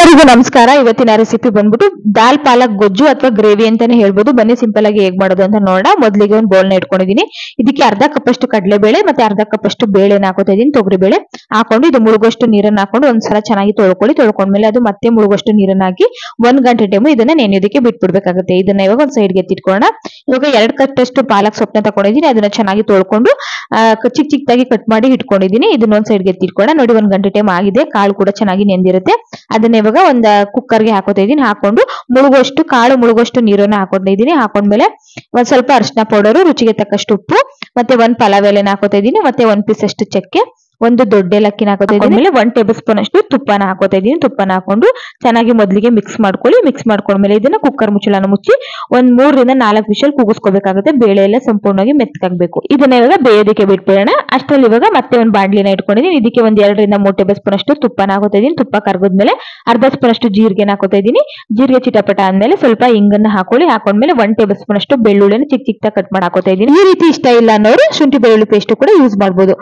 ಎಲ್ಲರಿಗೂ ನಮಸ್ಕಾರ. ಇವತ್ತಿನ ರೆಸಿಪಿ ಬಂದ್ಬಿಟ್ಟು ದಾಲ್ ಪಾಲಕ್ ಗೊಜ್ಜು ಅಥವಾ ಗ್ರೇವಿ ಅಂತಾನೆ ಹೇಳ್ಬೋದು. ಬನ್ನಿ ಸಿಂಪಲ್ ಆಗಿ ಹೇಗ್ ಮಾಡೋದು ಅಂತ ನೋಡೋಣ. ಮೊದಲಿಗೆ ಒಂದು ಬೌಲ್ ನ ಇಟ್ಕೊಂಡಿದೀನಿ. ಇದಕ್ಕೆ ಅರ್ಧ ಕಪ್ ಅಷ್ಟು ಕಡಲೆಬೇಳೆ ಮತ್ತೆ ಅರ್ಧ ಕಪ್ ಅಷ್ಟು ಬೇಳೆನ ಹಾಕೋತಾ ಇದೀನಿ, ತೊಗರಿ ಬೇಳೆ ಹಾಕೊಂಡು ಇದು ಮುಳುಗೋಷ್ಟು ನೀರನ್ನ ಹಾಕೊಂಡು ಒಂದ್ಸಲ ಚೆನ್ನಾಗಿ ತೊಳ್ಕೊಳ್ಳಿ. ತೊಳ್ಕೊಂಡ್ಮೇಲೆ ಅದು ಮತ್ತೆ ಮುಳುಗೋಷ್ಟು ನೀರನ್ನ ಹಾಕಿ 1 ಗಂಟೆ ಟೈಮು ಇದನ್ನ ನೆನೆಯೋದಕ್ಕೆ ಬಿಟ್ಬಿಡ್ಬೇಕಾಗುತ್ತೆ. ಇದನ್ನ ಇವಾಗ ಒಂದ್ ಸೈಡ್ಗೆ ಎತ್ತಿಟ್ಕೊಳ್ಳೋಣ. ಇವಾಗ 2 ಕಪ್ ಅಷ್ಟು ಪಾಲಕ್ ಸೊಪ್ಪನ್ನ ತಗೊಂಡಿದ್ದೀನಿ. ಅದನ್ನ ಚೆನ್ನಾಗಿ ತೊಳ್ಕೊಂಡು ಚಿಕ್ಕದಾಗಿ ಕಟ್ ಮಾಡಿ ಇಟ್ಕೊಂಡಿದ್ದೀನಿ. ಇದನ್ನ ಒಂದ್ ಸೈಡ್ಗೆ ಎತ್ತಿಟ್ಕೊಳ್ಳೋಣ. ನೋಡಿ 1 ಗಂಟೆ ಟೈಮ್ ಆಗಿದೆ. ಕಾಳು ಕೂಡ ಚೆನ್ನಾಗಿ ನೆಂದಿರುತ್ತೆ. ಅದನ್ನ ಇವಾಗ ಒಂದು ಕುಕ್ಕರ್ಗೆ ಹಾಕೋತಾ ಇದೀನಿ. ಹಾಕೊಂಡು ಕಾಳು ಮುಳುಗೋಷ್ಟು ನೀರನ್ನ ಹಾಕೋತಾ ಇದೀನಿ. ಹಾಕೊಂಡ್ಮೇಲೆ ಒಂದ್ ಸ್ವಲ್ಪ ಅರಿಶಿನ ಪೌಡರ್, ರುಚಿಗೆ ತಕ್ಕಷ್ಟು ಉಪ್ಪು, ಮತ್ತೆ 1 ಪಲಾವ್ ಎಲೆನ ಹಾಕೋತಾ ಇದೀನಿ, ಮತ್ತೆ 1 ಪೀಸ್ ಅಷ್ಟು ಚಕ್ಕೆ, 1 ದೊಡ್ಡ ಏಲಕ್ಕಿನ ಹಾಕೋತಾ ಇದೀನಿ. ಆಮೇಲೆ 1 ಟೇಬಲ್ ಸ್ಪೂನ್ ಅಷ್ಟು ತುಪ್ಪನ ಹಾಕೋತಾ ಇದೀನಿ. ತುಪ್ಪನ ಹಾಕೊಂಡು ಚೆನ್ನಾಗಿ ಮೊದಲಿಗೆ ಮಿಕ್ಸ್ ಮಾಡ್ಕೊಳ್ಳಿ. ಮಿಕ್ಸ್ ಮಾಡ್ಕೊಂಡ್ಮೇಲೆ ಇದನ್ನ ಕುಕ್ಕರ್ ಮುಚ್ಚಳನ ಮುಚ್ಚಿ 3 ರಿಂದ 4 ವಿಷಲ್ ಕೂಗಿಸ್ಕೋಬೇಕಾಗುತ್ತೆ. ಬೇಳೆ ಎಲ್ಲ ಸಂಪೂರ್ಣವಾಗಿ ಮೆತ್ತಗಾಗಬೇಕು. ಇದನ್ನ ಇವಾಗ ಬೇಯೋದಕ್ಕೆ ಬಿಟ್ಬಿಡೋಣ. ಅಷ್ಟರಲ್ಲಿ ಇವಾಗ ಮತ್ತೆ ಒಂದು ಬಾಂಡ್ಲಿನ ಇಟ್ಕೊಂಡಿದೀನಿ. ಇದಕ್ಕೆ 1 2 ರಿಂದ 3 ಟೇಬಲ್ ಸ್ಪೂನ್ ಅಷ್ಟು ತುಪ್ಪನ ಹಾಕೋತಾ ಇದೀನಿ. ತುಪ್ಪ ಕರಗಿದ್ಮೇಲೆ ಅರ್ಧ ಸ್ಪೂನ್ ಅಷ್ಟು ಜೀರಿಗೆನ ಹಾಕೋತಾ ಇದೀನಿ. ಜೀರಿಗೆ ಚಿಟಪಟ ಆದ್ಮೇಲೆ ಸ್ವಲ್ಪ ಹಿಂಗನ್ನ ಹಾಕೊಳ್ಳಿ. ಹಾಕೊಂಡ್ಮೇಲೆ 1 ಟೇಬಲ್ ಸ್ಪೂನ್ ಅಷ್ಟು ಬೆಳ್ಳುಳ್ಳಿನ ಚಿಕ್ಕ ಕಟ್ ಮಾಡಿ ಹಾಕೋತಾ ಇದೀನಿ. ಈ ರೀತಿ ಇಷ್ಟ ಇಲ್ಲ ಅನ್ನೋರು ಶುಂಠಿ ಬೆಳ್ಳುಳ್ಳಿ ಪೇಸ್ಟ್ ಕೂಡ ಯೂಸ್ ಮಾಡಬಹುದು.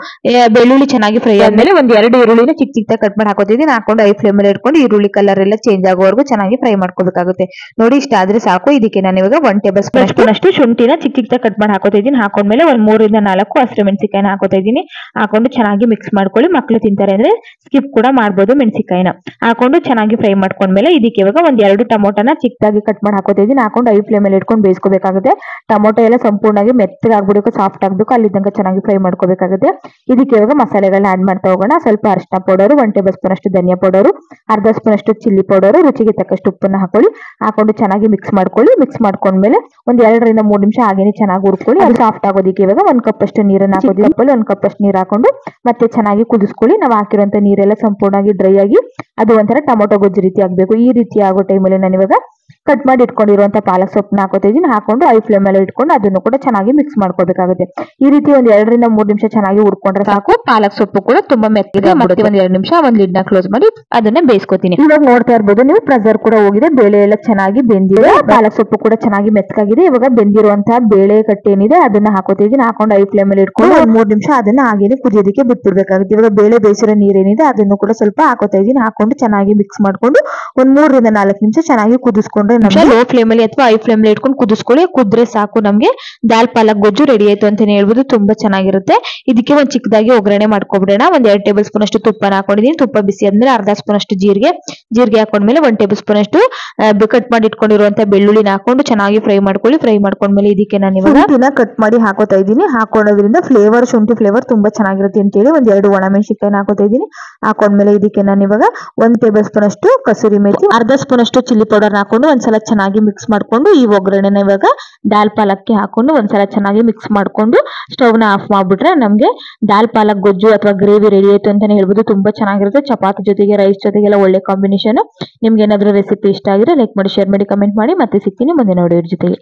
ಬೆಳ್ಳುಳ್ಳಿ ಚೆನ್ನಾಗಿ ಫ್ರೈ ಆದ್ಮೇಲೆ 2 ಈರುಳ್ಳಿನ ಚಿಕ್ಕ ಕಟ್ ಮಾಡಿ ಹಾಕೋತಿದ್ದೀನಿ. ಹಾಕೊಂಡು ಐ ಫ್ಲೇಮ್ ಅಲ್ಲಿ ಇಟ್ಕೊಂಡು ಈರುಳ್ಳಿ ಕಲರ್ ಎಲ್ಲ ಚೇಂಜ್ ಆಗೋವರೆಗೂ ಚೆನ್ನಾಗಿ ಫ್ರೈ ಮಾಡ್ಕೋಬೇಕಾಗುತ್ತೆ. ನೋಡಿ ಇಷ್ಟ ಆದ್ರೆ ಸಾಕು. ಇದಕ್ಕೆ ನಾನು ಇವಾಗ 1 ಟೇಬಲ್ ಸ್ಪೂನ್ ಅಷ್ಟು ಶುಂಠಿನ ಚಿಕ್ಕ ಕಟ್ ಮಾಡಿ ಹಾಕೋತಾ ಇದೀನಿ. ಹಾಕೊಂಡ್ಮೇಲೆ 3 ರಿಂದ 4 ಹಸಿರು ಮೆಣಸಿಕಾಯಿನ ಹಾಕೋತಾ ಇದೀನಿ. ಹಾಕೊಂಡು ಚೆನ್ನಾಗಿ ಮಿಕ್ಸ್ ಮಾಡ್ಕೊಳ್ಳಿ. ಮಕ್ಳು ತಿಂತಾರೆ ಅಂದ್ರೆ ಸ್ಕಿಪ್ ಕೂಡ ಮಾಡ್ಬೋದು ಮೆಣಸಿಕಾಯಿನ. ಹಾಕೊಂಡು ಚೆನ್ನಾಗಿ ಫ್ರೈ ಮಾಡ್ಕೊಂಡ್ಮೇಲೆ ಇದಕ್ಕೆ ಇವಾಗ 2 ಟೊಮೊಟೋನ ಚಿಕ್ಕದಾಗಿ ಕಟ್ ಮಾಡಿ ಹಾಕೋತಾ ಇದೀನಿ. ಹಾಕೊಂಡು ಐ ಫ್ಲೇಮ್ ಅಲ್ಲಿ ಇಟ್ಕೊಂಡು ಬೇಯಿಸ್ಕೋಬೇಕಾಗುತ್ತೆ. ಟೊಮೊಟೊ ಎಲ್ಲ ಸಂಪೂರ್ಣವಾಗಿ ಮೆತ್ತಗಾಗ್ಬಿಡಬೇಕು, ಸಾಫ್ಟ್ ಆಗ್ಬೇಕು, ಅಲ್ಲಿ ತನಕ ಚೆನ್ನಾಗಿ ಫ್ರೈ ಮಾಡ್ಕೋಬೇಕಾಗುತ್ತೆ. ಇದಕ್ಕೆ ಇವಾಗ ಮಸಾಲೆಗಳನ್ನ ಆಡ್ ಮಾಡ್ತಾ ಹೋಗೋಣ. ಸ್ವಲ್ಪ ಅರಿಶಿನ ಪೌಡರ್, 1 ಟೇಬಲ್ ಸ್ಪೂನ್ ಅಷ್ಟು ಧನಿಯಾ ಪೌಡರ್, ಅರ್ಧ ಸ್ಪೂನ್ ಅಷ್ಟು ಚಿಲ್ಲಿ ಪೌಡರ್, ರುಚಿಗೆ ತಕ್ಕಷ್ಟು ಉಪ್ಪನ್ನ ಹಾಕೊಳ್ಳಿ. ಹಾಕೊಂಡು ಚೆನ್ನಾಗಿ ಮಿಕ್ಸ್ ಮಾಡ್ಕೊಳ್ಳಿ. ಮಿಕ್ಸ್ ಮಾಡ್ಕೊಂಡ್ಮೇಲೆ 2 ರಿಂದ 3 ನಿಮಿಷ ಹಾಗೇನೆ ಚೆನ್ನಾಗಿ ಹುರ್ಕೊಳ್ಳಿ. ಅದು ಸಾಫ್ಟ್ ಆಗೋದಕ್ಕೆ ಇವಾಗ 1 ಕಪ್ ಅಷ್ಟು ನೀರನ್ನ ಹಾಕೋದಿ. 1 ಕಪ್ ಅಷ್ಟು ನೀರು ಹಾಕೊಂಡು ಮತ್ತೆ ಚೆನ್ನಾಗಿ ಕುದಿಸ್ಕೊಳ್ಳಿ. ನಾವು ಹಾಕಿರುವಂತ ನೀರೆಲ್ಲ ಸಂಪೂರ್ಣವಾಗಿ ಡ್ರೈ ಆಗಿ ಅದು ಒಂಥರ ಟೊಮೊಟೊ ಗೊಜ್ಜು ರೀತಿ ಆಗ್ಬೇಕು. ಈ ರೀತಿ ಆಗೋ ಟೈಮಲ್ಲಿ ನಾನು ಇವಾಗ ಕಟ್ ಮಾಡಿ ಇಟ್ಕೊಂಡಿರುವಂತ ಪಾಲಕ್ ಸೊಪ್ಪನ್ನ ಹಾಕೋತಾ ಇದೀನಿ. ಹಾಕೊಂಡು ಐ ಫ್ಲೇಮ್ ಅಲ್ಲಿ ಇಟ್ಕೊಂಡು ಅದನ್ನು ಕೂಡ ಚೆನ್ನಾಗಿ ಮಿಕ್ಸ್ ಮಾಡ್ಕೋಬೇಕಾಗುತ್ತೆ. ಈ ರೀತಿ 2 ರಿಂದ 3 ನಿಮಿಷ ಚೆನ್ನಾಗಿ ಹುರ್ಕೊಂಡ್ರೆ ಸಾಕು. ಪಾಲಕ್ ಸೊಪ್ಪು ಕೂಡ ತುಂಬಾ ಮೆತ್ತಿಗೆ. ಮತ್ತೆ 2 ನಿಮಿಷ ಒಂದು ಲಿಡ್ ನ ಕ್ಲೋಸ್ ಮಾಡಿ ಅದನ್ನ ಬೇಯಿಸ್ಕೊತೀನಿ. ಇವಾಗ ನೋಡ್ತಾ ಇರ್ಬೋದು ನೀವು, ಪ್ರೆಷರ್ ಕೂಡ ಹೋಗಿದೆ, ಬೇಳೆ ಎಲ್ಲ ಚೆನ್ನಾಗಿ ಬೆಂದಿದೆ, ಪಾಲಕ್ ಸೊಪ್ಪು ಕೂಡ ಚೆನ್ನಾಗಿ ಮೆತ್ತಗಾಗಿದೆ. ಇವಾಗ ಬೆಂದಿರುವಂತಹ ಬೇಳೆ ಕಟ್ಟೆ ಏನಿದೆ ಅದನ್ನ ಹಾಕೋತಾ ಇದೀನಿ. ಹಾಕೊಂಡು ಐ ಫ್ಲೇಮ್ ಅಲ್ಲಿ ಇಟ್ಕೊಂಡು 3 ನಿಮಿಷ ಅದನ್ನ ಹಾಗೇನೆ ಕುದಿಯೋದಕ್ಕೆ ಬಿಟ್ಬಿಡ್ಬೇಕಾಗುತ್ತೆ. ಇವಾಗ ಬೇಳೆ ಬೇಯಿಸಿರೋ ನೀರೇನಿದೆ ಅದನ್ನು ಕೂಡ ಸ್ವಲ್ಪ ಹಾಕೋತಾ ಇದೀನಿ. ಹಾಕೊಂಡು ಚೆನ್ನಾಗಿ ಮಿಕ್ಸ್ ಮಾಡ್ಕೊಂಡು 3 ರಿಂದ 4 ನಿಮಿಷ ಚೆನ್ನಾಗಿ ಕುದಿಸ್ಕೊಂಡ್ರೆ ಲೋ ಫ್ಲೇಮ್ ಅಲ್ಲಿ ಅಥವಾ ಐ ಫ್ಲೇಮ್ ಅಲ್ಲಿ ಇಟ್ಕೊಂಡು ಕುದಿಸ್ಕೊಳ್ಳಿ. ಕುದ್ರೆ ಸಾಕು, ನಮ್ಗೆ ದಾಲ್ ಪಾಲಕ್ ಗೊಜ್ಜು ರೆಡಿ ಆಯ್ತು ಅಂತಾನೆ ಹೇಳ್ಬೋದು. ತುಂಬಾ ಚೆನ್ನಾಗಿರುತ್ತೆ. ಇದಕ್ಕೆ ಒಂದು ಚಿಕ್ಕದಾಗಿ ಒಗ್ಗರಣೆ ಮಾಡ್ಕೊಬಿಡೋಣ. 2 ಟೇಬಲ್ ಸ್ಪೂನ್ ಅಷ್ಟು ತುಪ್ಪನ ಹಾಕೊಂಡಿದೀನಿ. ತುಪ್ಪ ಬಿಸಿ ಆದ್ಮೇಲೆ ಅರ್ಧ ಸ್ಪೂನ್ ಅಷ್ಟು ಜೀರಿಗೆ ಹಾಕೊಂಡ್ಮೇಲೆ 1 ಟೇಬಲ್ ಸ್ಪೂನ್ ಅಷ್ಟು ಕಟ್ ಮಾಡಿ ಇಟ್ಕೊಂಡಿರುವಂತ ಬೆಳ್ಳುಳ್ಳಿನ ಹಾಕೊಂಡು ಚೆನ್ನಾಗಿ ಫ್ರೈ ಮಾಡ್ಕೊಳ್ಳಿ. ಫ್ರೈ ಮಾಡ್ಕೊಂಡ್ಮೇಲೆ ಇದಕ್ಕೆ ನಾನು ಇವಾಗ ಕಟ್ ಮಾಡಿ ಹಾಕೋತಾ ಇದೀನಿ. ಹಾಕೊಳ್ಳೋದ್ರಿಂದ ಶುಂಠಿ ಫ್ಲೇವರ್ ತುಂಬಾ ಚೆನ್ನಾಗಿರುತ್ತೆ ಅಂತ ಹೇಳಿ 2 ಒಣಮೆಣಸಿನಕಾಯಿನ ಹಾಕೋತಾ ಇದೀನಿ. ಹಾಕೊಂಡ್ಮೇಲೆ ಇದಕ್ಕೆ ನಾನು ಇವಾಗ 1 ಟೇಬಲ್ ಸ್ಪೂನ್ ಅಷ್ಟು ಕಸೂರಿ ಮೇಥಿ, ಅರ್ಧ ಸ್ಪೂನ್ ಅಷ್ಟು ಚಿಲ್ಲಿ ಪೌಡರ್ ಹಾಕೊಂಡು ಒಂದ್ಸಲ ಚೆನ್ನಾಗಿ ಮಿಕ್ಸ್ ಮಾಡ್ಕೊಂಡು ಈ ಒಗ್ಗರಣೆನ ಇವಾಗ ದಾಲ್ ಪಾಲಕ್ಗೆ ಹಾಕೊಂಡು ಒಂದ್ಸಲ ಚೆನ್ನಾಗಿ ಮಿಕ್ಸ್ ಮಾಡ್ಕೊಂಡು ಸ್ಟವ್ ನ ಆಫ್ ಮಾಡ್ಬಿಟ್ರೆ ನಮ್ಗೆ ದಾಲ್ ಪಾಲಕ್ ಗೊಜ್ಜು ಅಥವಾ ಗ್ರೇವಿ ರೆಡಿ ಆಯ್ತು ಅಂತಾನೆ ಹೇಳ್ಬೋದು. ತುಂಬಾ ಚೆನ್ನಾಗಿರುತ್ತೆ. ಚಪಾತಿ ಜೊತೆಗೆ, ರೈಸ್ ಜೊತೆಗೆಲ್ಲ ಒಳ್ಳೆ ಕಾಂಬಿನೇಷನ್. ನಿಮ್ಗೆ ಏನಾದ್ರೂ ರೆಸಿಪಿ ಇಷ್ಟ ಆಗಿದ್ರೆ ಲೈಕ್ ಮಾಡಿ, ಶೇರ್ ಮಾಡಿ, ಕಮೆಂಟ್ ಮಾಡಿ. ಮತ್ತೆ ಸಿಗ್ತೀನಿ ಮುಂದಿನ ವಿಡಿಯೋ ಜೊತೆಗೆ.